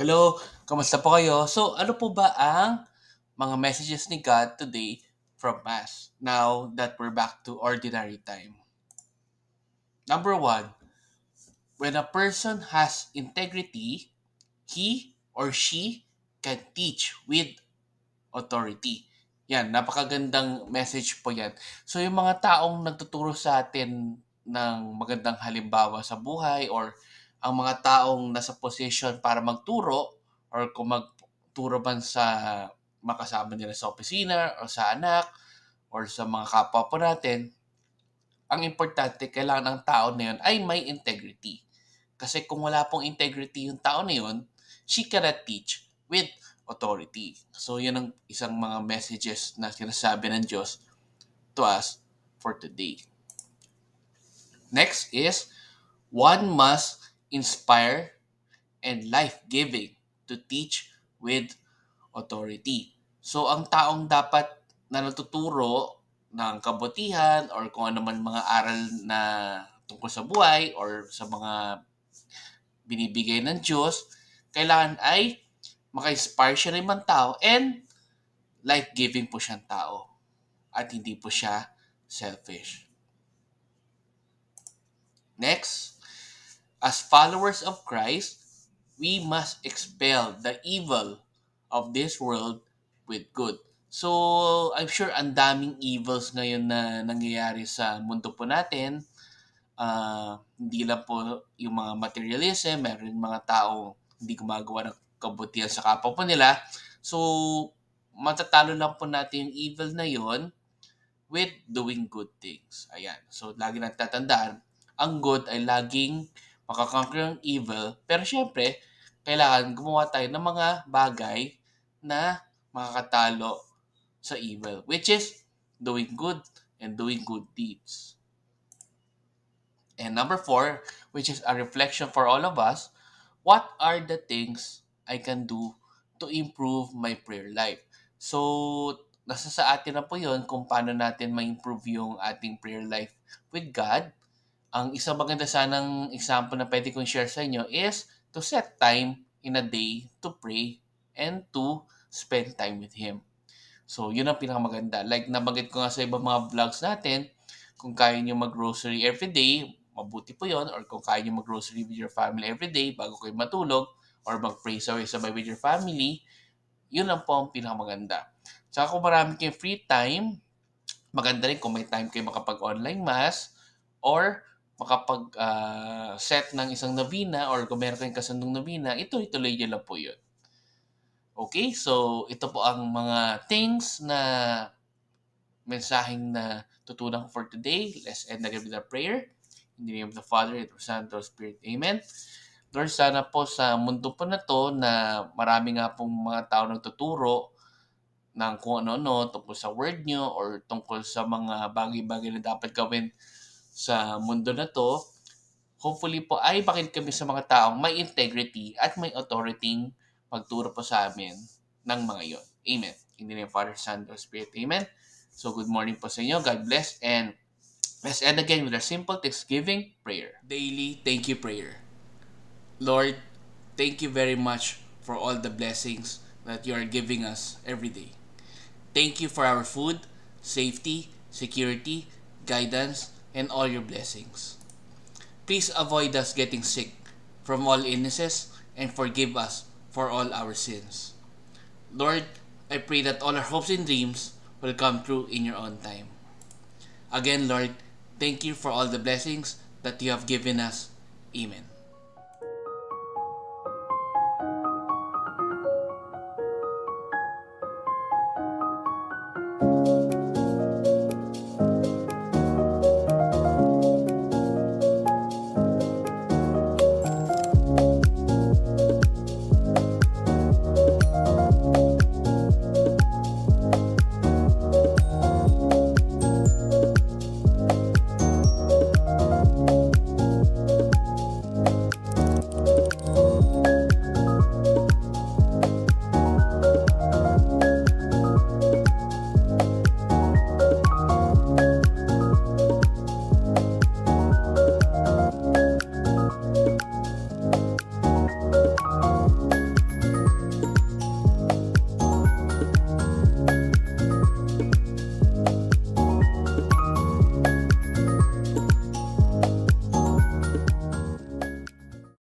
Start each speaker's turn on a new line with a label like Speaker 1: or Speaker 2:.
Speaker 1: Hello, kamusta po kayo? So, ano po ba ang mga messages ni God today from Mass now that we're back to ordinary time? Number one, when a person has integrity, he or she can teach with authority. Yan, napakagandang message po yan. So, yung mga taong nagtuturo sa atin ng magandang halimbawa sa buhay or ang mga taong nasa position para magturo or kung magturo man sa makasama nila sa opisina o sa anak or sa mga kapwa po natin, ang importante, kailangan ng tao na yun ay may integrity. Kasi kung wala pong integrity yung tao na yun, she cannot teach with authority. So, yun ang isang mga messages na sinasabi ng Diyos to us for today. Next is, one must inspire and life-giving to teach with authority. So, ang taong dapat na natuturo ng kabutihan or kung ano man mga aral na tungkol sa buhay or sa mga binibigay ng Diyos, kailangan ay maka-inspire siya ng ibang tao and life-giving po siyang tao at hindi po siya selfish. Next, as followers of Christ, we must expel the evil of this world with good. So, I'm sure ang daming evils ngayon na nangyayari sa mundo po natin. Hindi lang po yung mga materialism, meron mga tao hindi gumagawa ng kabutihan sa kapwa po nila. So, matatalo lang po natin yung evil na yon with doing good things. Ayan. So, lagi natin tatandaan, ang good ay laging makakonquer ng evil. Pero syempre, kailangan gumawa tayo ng mga bagay na makakatalo sa evil, which is doing good and doing good deeds. And number 4, which is a reflection for all of us, what are the things I can do to improve my prayer life? So, nasa sa atin na po yun kung paano natin ma-improve yung ating prayer life with God. Ang isang maganda sanang example na pwede kong share sa inyo is to set time in a day to pray and to spend time with Him. So, yun ang pinakamaganda. Like, nabanggit ko nga sa ibang mga vlogs natin, kung kaya nyo mag-grocery everyday, mabuti po yon. Or kung kaya nyo mag-grocery with your family everyday bago kayo matulog, or mag-pray sabay-sabay with your family, yun lang po ang pinakamaganda. Tsaka kung marami kayong free time, maganda rin kung may time kayo makapag-online mass or makapag-set ng isang novena or kung meron kayong kasandong novena, ituloy nyo lang po yun. Okay, so ito po ang mga things na mensaheng na tutunan ko for today. Let's end again with a prayer. In the name of the Father, and of the Son, and of the Spirit. Amen. Lord, sana po sa mundo po na to na marami nga pong mga tao nagtuturo ng kung ano-ano tungkol sa word nyo or tungkol sa mga bagay-bagay na dapat gawin sa mundo na to, hopefully po ay makinig kami sa mga taong may integrity at may authority magturo po sa amin ng mga yon. Amen. In the name of Father, Son, and Spirit. Amen. So good morning po sa inyo. God bless. And let's end again with our simple Thanksgiving prayer. Daily thank you prayer. Lord, thank you very much for all the blessings that you are giving us every day. Thank you for our food, safety, security, guidance, and all your blessings. Please avoid us getting sick from all illnesses and forgive us for all our sins. Lord, I pray that all our hopes and dreams will come true in your own time. Again, Lord, thank you for all the blessings that you have given us. Amen.